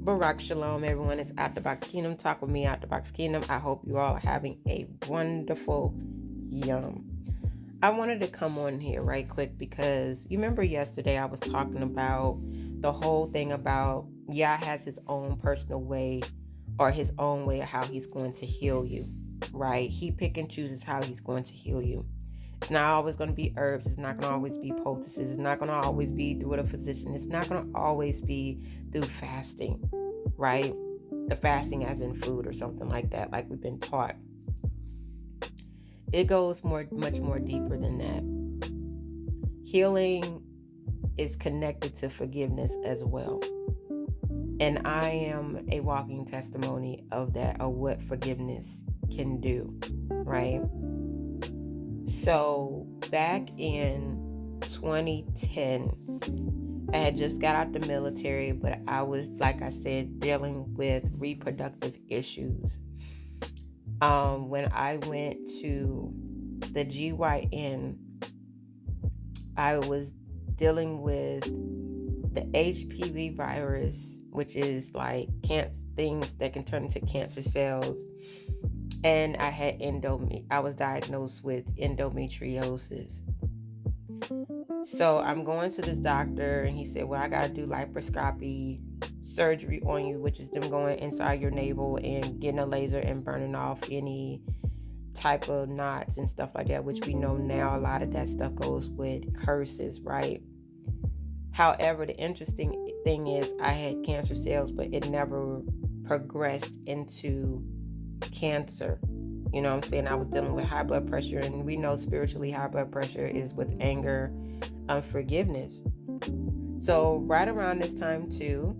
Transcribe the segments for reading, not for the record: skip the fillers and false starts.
Barak Shalom, everyone. It's Out the Box Kingdom. Talk with me, Out the Box Kingdom. I hope you all are having a wonderful yum. I wanted to come on here right quick because you remember yesterday I was talking about the whole thing about Yah has his own personal way or his own way of how he's going to heal you, right? He pick and chooses how he's going to heal you. It's not always going to be herbs. It's not going to always be poultices. It's not going to always be through a physician. It's not going to always be through fasting, right? The fasting as in food or something like that, like we've been taught. It goes much more deeper than that. Healing is connected to forgiveness as well. And I am a walking testimony of that, of what forgiveness can do, right? So back in 2010, I had just got out the military, but I was, like I said, dealing with reproductive issues. When I went to the GYN, I was dealing with the HPV virus, which is like things that can turn into cancer cells. And I had I was diagnosed with endometriosis. So I'm going to this doctor and he said, well, I got to do laparoscopy surgery on you, which is them going inside your navel and getting a laser and burning off any type of knots and stuff like that, which we know now a lot of that stuff goes with curses, right? However, the interesting thing is I had cancer cells, but it never progressed into cancer. You know what I'm saying? I was dealing with high blood pressure, and we know spiritually high blood pressure is with anger, unforgiveness. So right around this time too,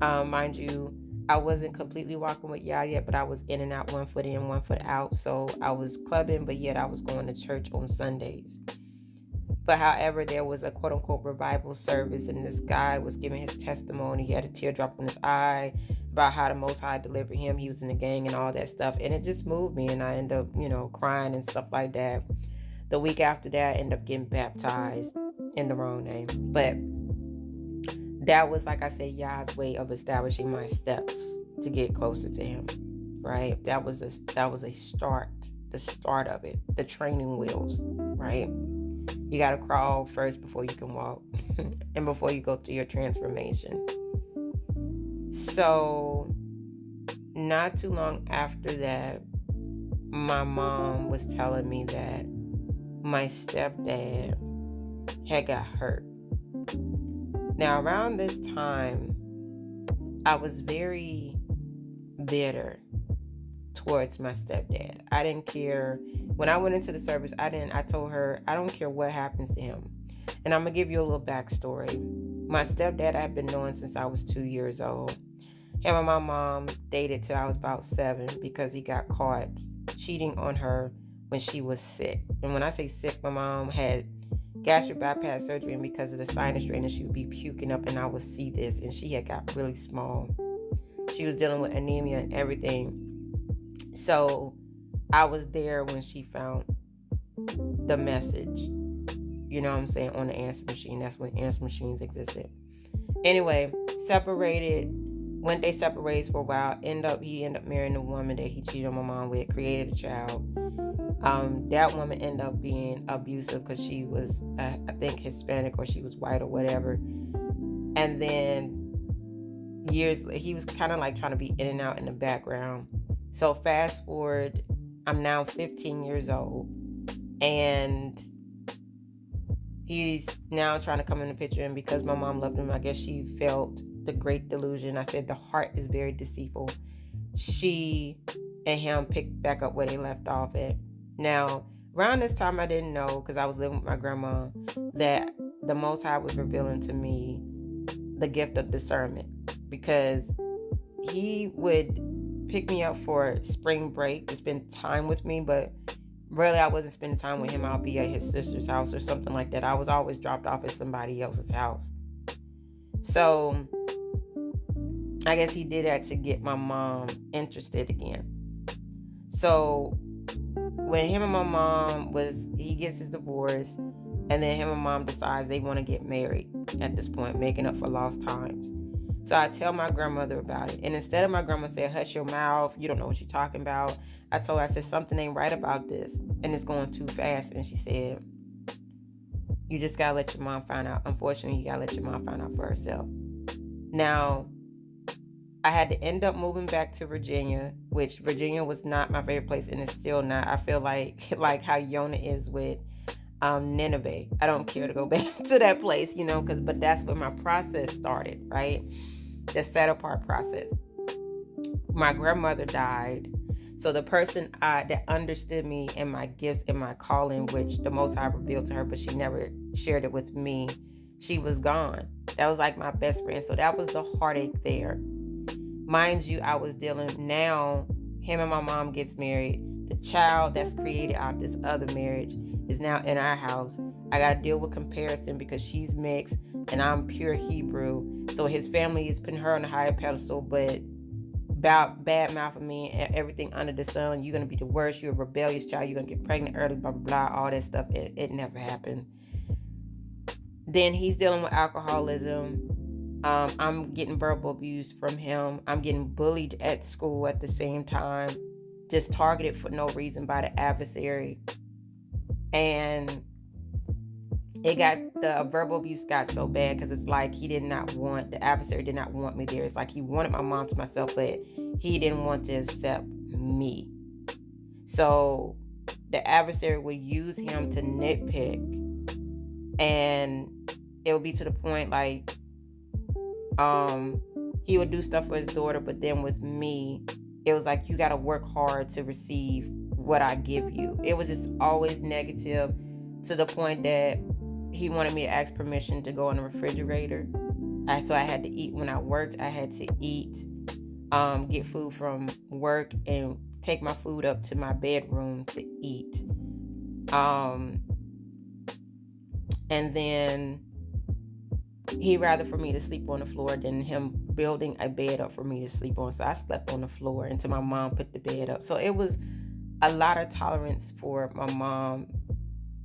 mind you, I wasn't completely walking with Yah yet, but I was in and out, 1 foot in, 1 foot out. So I was clubbing, but yet I was going to church on Sundays. But however, there was a quote unquote revival service, and this guy was giving his testimony. He had a teardrop in his eye about how the Most High delivered him. He was in the gang and all that stuff. And it just moved me, and I ended up, crying and stuff like that. The week after that, I ended up getting baptized in the wrong name. But that was, like I said, Yah's way of establishing my steps to get closer to him, right? That was a start, the start of it, the training wheels, right? You got to crawl first before you can walk and before you go through your transformation. So not too long after that, my mom was telling me that my stepdad had got hurt. Now, around this time, I was very bitter towards my stepdad. I didn't care. When I went into the service, I told her, I don't care what happens to him. And I'm going to give you a little backstory. My stepdad I had been knowing since I was 2 years old. Him and my mom dated till I was about 7 because he got caught cheating on her when she was sick. And when I say sick, my mom had gastric bypass surgery, and because of the sinus drainage, she would be puking up and I would see this, and she had got really small. She was dealing with anemia and everything. So I was there when she found the message, you know what I'm saying, on the answer machine. That's when answer machines existed. Anyway, separated. When they separated for a while, he ended up marrying a woman that he cheated on my mom with, created a child. That woman ended up being abusive because she was, I think, Hispanic, or she was white or whatever. And then years later, he was kind of like trying to be in and out in the background. So fast forward, I'm now 15 years old, and he's now trying to come in the picture. And because my mom loved him, I guess she felt the great delusion. I said the heart is very deceitful. She and him picked back up where they left off at. Now, around this time, I didn't know, because I was living with my grandma, that the Most High was revealing to me the gift of discernment, because he would pick me up for spring break to spend time with me, but really I wasn't spending time with him. I'll be at his sister's house or something like that. I was always dropped off at somebody else's house. So I guess he did that to get my mom interested again. So when him and my mom he gets his divorce, and then him and mom decides they want to get married at this point, making up for lost times. So I tell my grandmother about it. And instead of my grandma saying, hush your mouth, you don't know what you're talking about, I told her, I said, something ain't right about this. And it's going too fast. And she said, you just got to let your mom find out. Unfortunately, you got to let your mom find out for herself. Now, I had to end up moving back to Virginia, which Virginia was not my favorite place, and it's still not. I feel like how Yona is with Nineveh. I don't care to go back to that place, but that's where my process started, right? The set apart process. My grandmother died. So the person that understood me and my gifts and my calling, which the Most High revealed to her, but she never shared it with me, she was gone. That was like my best friend. So that was the heartache there. Mind you, I was dealing now, him and my mom gets married. The child that's created out of this other marriage is now in our house. I got to deal with comparison because she's mixed and I'm pure Hebrew. So his family is putting her on a higher pedestal, but about bad mouthing me and everything under the sun. You're going to be the worst. You're a rebellious child. You're going to get pregnant early, blah, blah, blah, all that stuff. It never happened. Then he's dealing with alcoholism. I'm getting verbal abuse from him. I'm getting bullied at school at the same time, just targeted for no reason by the adversary. And the verbal abuse got so bad because it's like the adversary did not want me there. It's like he wanted my mom to myself, but he didn't want to accept me. So the adversary would use him to nitpick, and it would be to the point like he would do stuff for his daughter, but then with me, it was like you got to work hard to receive what I give you. It was just always negative to the point that he wanted me to ask permission to go in the refrigerator. So I had to eat when I worked. I had to eat, get food from work and take my food up to my bedroom to eat. And then he'd rather for me to sleep on the floor than him building a bed up for me to sleep on. So I slept on the floor until my mom put the bed up. So it was a lot of tolerance for my mom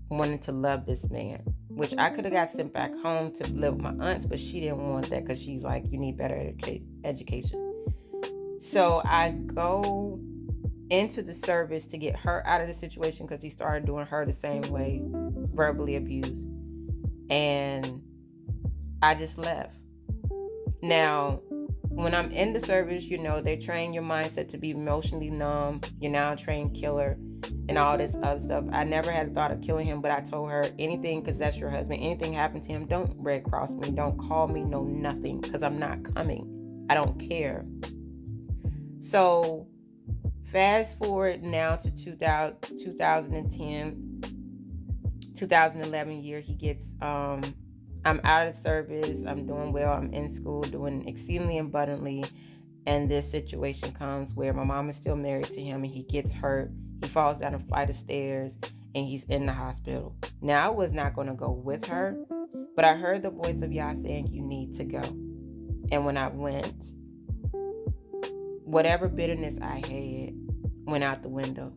wanting to love this man, which I could have got sent back home to live with my aunts, but she didn't want that because she's like, you need better education. So I go into the service to get her out of the situation because he started doing her the same way, verbally abused. And I just left. Now, when I'm in the service, they train your mindset to be emotionally numb. You're now a trained killer and all this other stuff. I never had a thought of killing him, but I told her anything, because that's your husband, anything happened to him, don't Red Cross me, don't call me, no nothing, because I'm not coming. I don't care. So fast forward now to 2010, 2011 year, he gets, I'm out of service, I'm doing well, I'm in school, doing exceedingly abundantly, and this situation comes where my mom is still married to him and he gets hurt. He falls down a flight of stairs and he's in the hospital. Now, I was not going to go with her, but I heard the voice of Yah saying, you need to go. And when I went, whatever bitterness I had went out the window,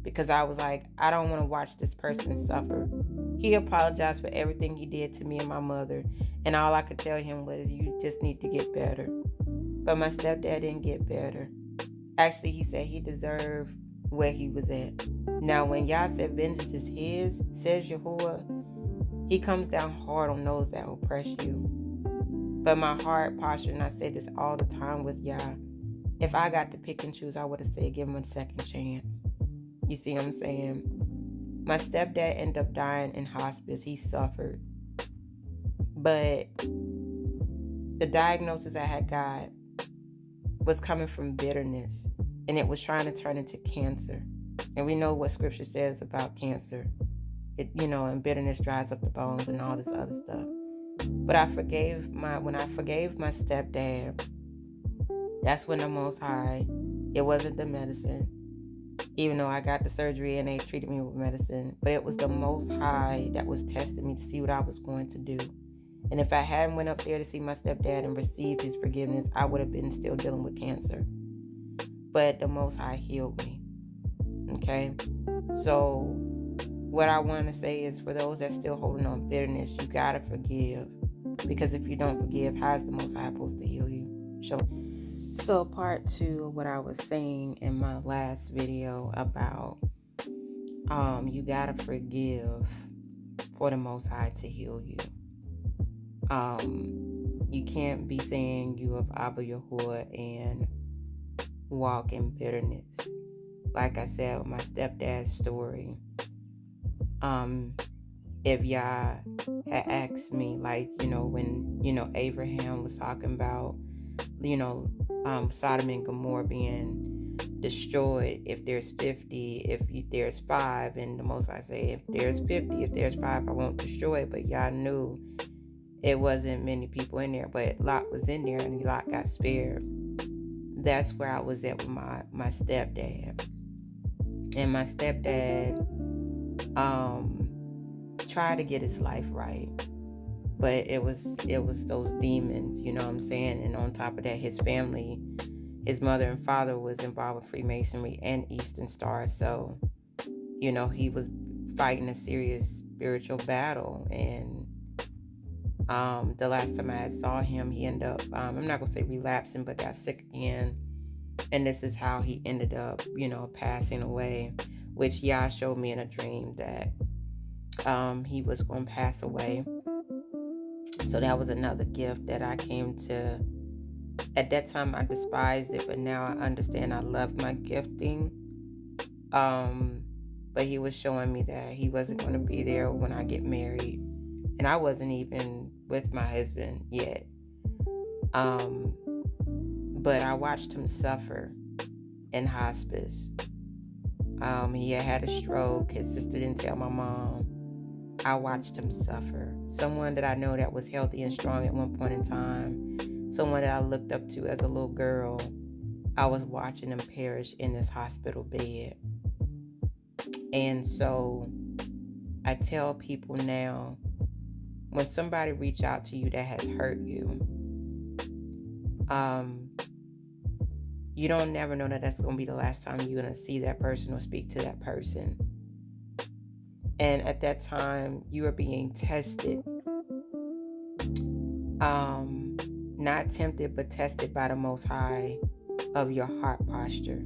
because I was like, I don't want to watch this person suffer. He apologized for everything he did to me and my mother, and all I could tell him was, you just need to get better. But my stepdad didn't get better. Actually, he said he deserved where he was at. Now, when Yah said vengeance is his, says Yahuah, he comes down hard on those that oppress you. But my heart posture, and I say this all the time with Yah, if I got to pick and choose, I would have said give him a second chance. You see what I'm saying? My stepdad ended up dying in hospice. He suffered. But the diagnosis I had got was coming from bitterness. And it was trying to turn into cancer. And we know what scripture says about cancer. And bitterness dries up the bones and all this other stuff. But when I forgave my stepdad, that's when the Most High, it wasn't the medicine. Even though I got the surgery and they treated me with medicine, but it was the Most High that was testing me to see what I was going to do. And if I hadn't went up there to see my stepdad and received his forgiveness, I would have been still dealing with cancer. But the Most High healed me. Okay? So what I want to say is, for those that still holding on bitterness, you got to forgive. Because if you don't forgive, how is the Most High supposed to heal you? So part 2 of what I was saying in my last video about you gotta forgive for the Most High to heal you. You can't be saying you have Abba Yahuah and walk in bitterness. Like I said with my stepdad's story, if y'all had asked me, like, when, Abraham was talking about, Sodom and Gomorrah being destroyed, if there's 50, if there's 5, and the Most High say, if there's 50, if there's 5, I won't destroy it. But y'all knew it wasn't many people in there, but Lot was in there, and Lot got spared. That's where I was at with my stepdad. And my stepdad tried to get his life right, but it was those demons, you know what I'm saying? And on top of that, his family, his mother and father was involved with Freemasonry and Eastern Star, so he was fighting a serious spiritual battle. And the last time I saw him, he ended up, I'm not gonna say relapsing, but got sick again. And this is how he ended up, passing away, which Yah showed me in a dream that he was going to pass away. So that was another gift that I came to. At that time, I despised it, but now I understand I love my gifting. But he was showing me that he wasn't going to be there when I get married. And I wasn't even with my husband yet. But I watched him suffer in hospice. He had a stroke. His sister didn't tell my mom. I watched him suffer. Someone that I know that was healthy and strong at one point in time. Someone that I looked up to as a little girl. I was watching him perish in this hospital bed. And so I tell people now, when somebody reach out to you that has hurt you, you don't never know that that's going to be the last time you're going to see that person or speak to that person. And at that time, you are being tested. Not tempted, but tested by the Most High of your heart posture.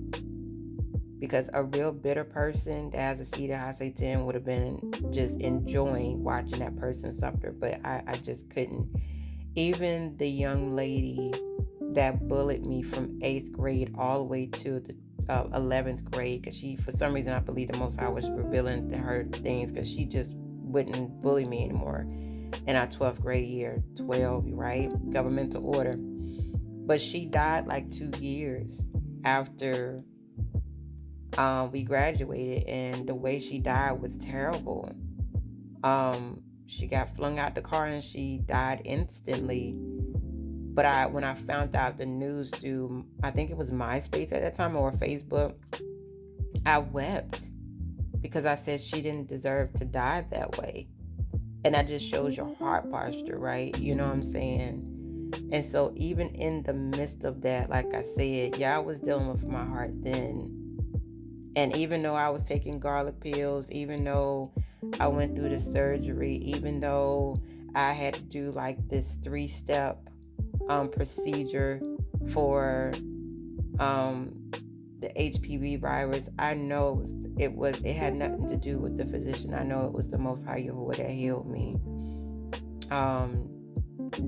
Because a real bitter person that has a seed of high Satan would have been just enjoying watching that person suffer. But I just couldn't. Even the young lady that bullied me from 8th grade all the way to the 11th grade, because she, for some reason, I believe the Most High was revealing to her things, because she just wouldn't bully me anymore in our 12th grade year. 12, right? Governmental order. But she died like 2 years after we graduated, and the way she died was terrible. She got flung out the car and she died instantly. But when I found out the news through, I think it was MySpace at that time or Facebook, I wept because I said she didn't deserve to die that way. And that just shows your heart posture, right? You know what I'm saying? And so even in the midst of that, like I said, I was dealing with my heart then. And even though I was taking garlic pills, even though I went through the surgery, even though I had to do like this 3-step procedure for the HPV virus, I know it had nothing to do with the physician. I know it was the Most High Yahuah that healed me,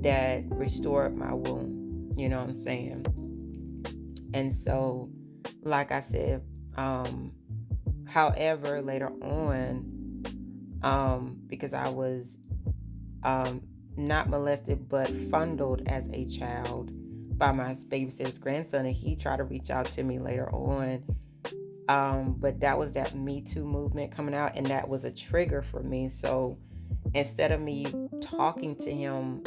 that restored my womb. You know what I'm saying? And so, like I said, however, later on, because I was not molested but fondled as a child by my babysitter's grandson, and he tried to reach out to me later on, but that was that Me Too movement coming out, and that was a trigger for me. So instead of me talking to him,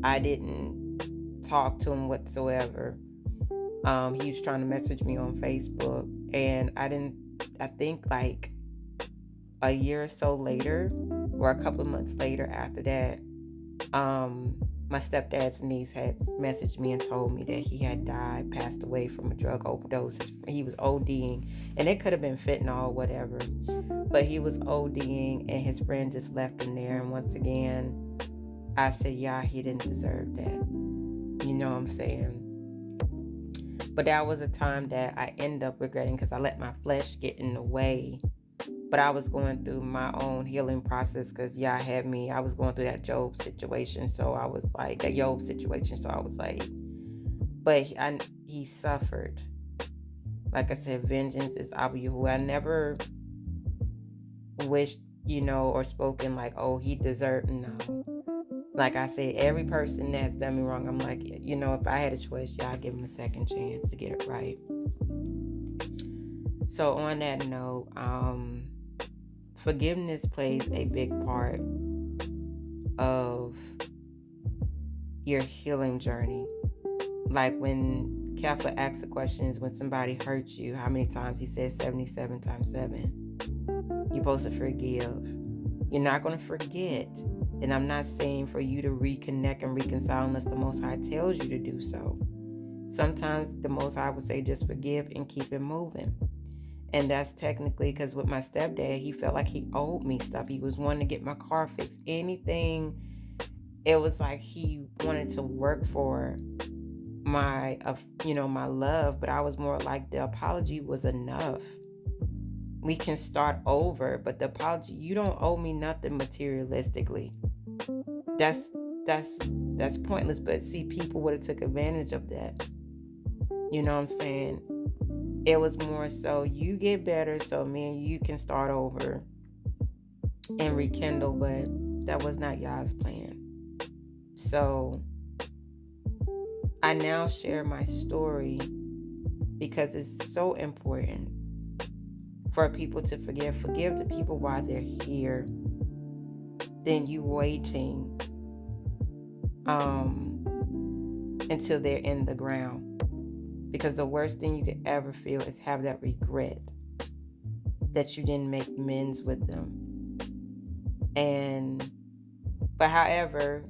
I didn't talk to him whatsoever. He was trying to message me on Facebook, and I think like a year or so later, or a couple of months later after that, my stepdad's niece had messaged me and told me that he had died, passed away from a drug overdose. He was ODing, and it could have been fentanyl or whatever, but he was ODing, and his friend just left him there. And once again, I said, yeah, he didn't deserve that. You know what I'm saying? But that was a time that I ended up regretting because I let my flesh get in the way. But I was going through my own healing process because Yah had me. I was going through that Job situation. So I was like, but he suffered. Like I said, vengeance is Abba Yahuah. I never wished, or spoken like, oh, he deserved. No. Like I said, every person that's done me wrong, I'm like, if I had a choice, I'd give him a second chance to get it right. So on that note, forgiveness plays a big part of your healing journey. Like when Kappa asks the questions, when somebody hurts you, how many times? He says 77 times 7. You're supposed to forgive. You're not going to forget. And I'm not saying for you to reconnect and reconcile unless the Most High tells you to do so. Sometimes the Most High would say just forgive and keep it moving. And that's technically because with my stepdad, he felt like he owed me stuff. He was wanting to get my car fixed. Anything. It was like he wanted to work for my love. But I was more like the apology was enough. We can start over. But the apology, you don't owe me nothing materialistically. That's pointless. But see, people would have took advantage of that. You know what I'm saying? It was more so you get better so me and you can start over and rekindle, but that was not Yah's plan. So I now share my story because it's so important for people to forgive. Forgive the people while they're here. Then you waiting until they're in the ground. Because the worst thing you could ever feel is have that regret that you didn't make amends with them. But however,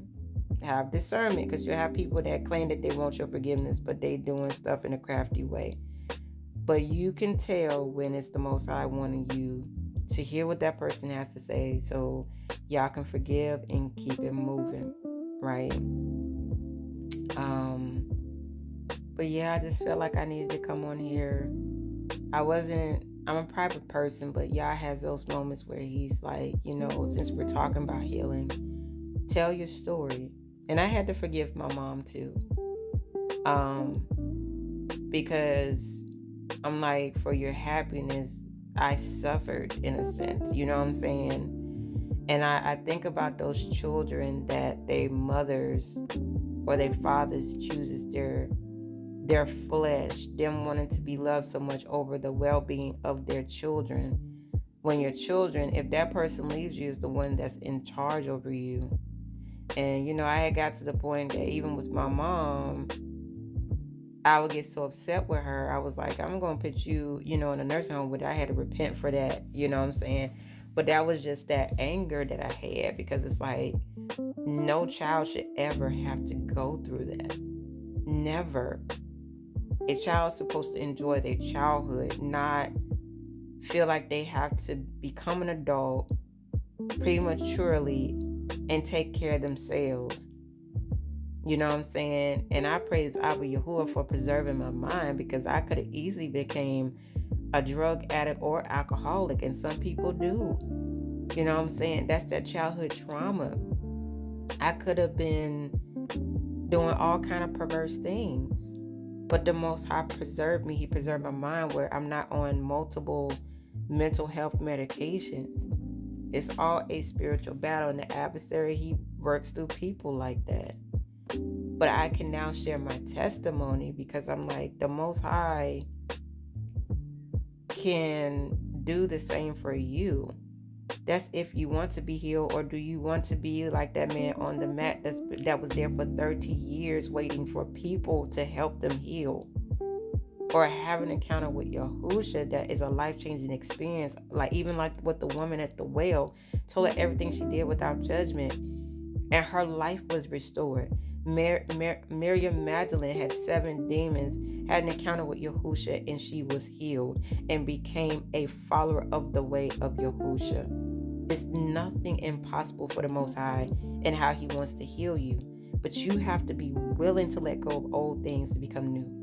have discernment, because you have people that claim that they want your forgiveness, but they doing stuff in a crafty way. But you can tell when it's the Most High wanting you to hear what that person has to say, so y'all can forgive and keep it moving, right? But yeah, I just felt like I needed to come on here. I'm a private person, but Yah has those moments where he's like, since we're talking about healing, tell your story. And I had to forgive my mom too. Because I'm like, for your happiness, I suffered in a sense, you know what I'm saying? And I think about those children that their mothers or their fathers chooses their flesh, them wanting to be loved so much over the well-being of their children. When your children, if that person leaves you, is the one that's in charge over you. And I had got to the point that even with my mom, I would get so upset with her. I was like, I'm going to put you, in a nursing home, but I had to repent for that, you know what I'm saying? But that was just that anger that I had, because it's like, no child should ever have to go through that. Never. A child's supposed to enjoy their childhood, not feel like they have to become an adult prematurely and take care of themselves. You know what I'm saying? And I praise Abba Yahuah for preserving my mind, because I could have easily became a drug addict or alcoholic, and some people do. You know what I'm saying? That's that childhood trauma. I could have been doing all kind of perverse things. But the Most High preserved me. He preserved my mind where I'm not on multiple mental health medications. It's all a spiritual battle, and the adversary, he works through people like that. But I can now share my testimony, because I'm like, the Most High can do the same for you. That's if you want to be healed, or do you want to be like that man on the mat that was there for 30 years waiting for people to help them heal, or have an encounter with Yahushua that is a life-changing experience, like even like what the woman at the well told her everything she did without judgment, and her life was restored. Miriam Magdalene had 7 demons, had an encounter with Yahushua, and she was healed and became a follower of the way of Yahushua. It's nothing impossible for the Most High and how He wants to heal you. But you have to be willing to let go of old things to become new.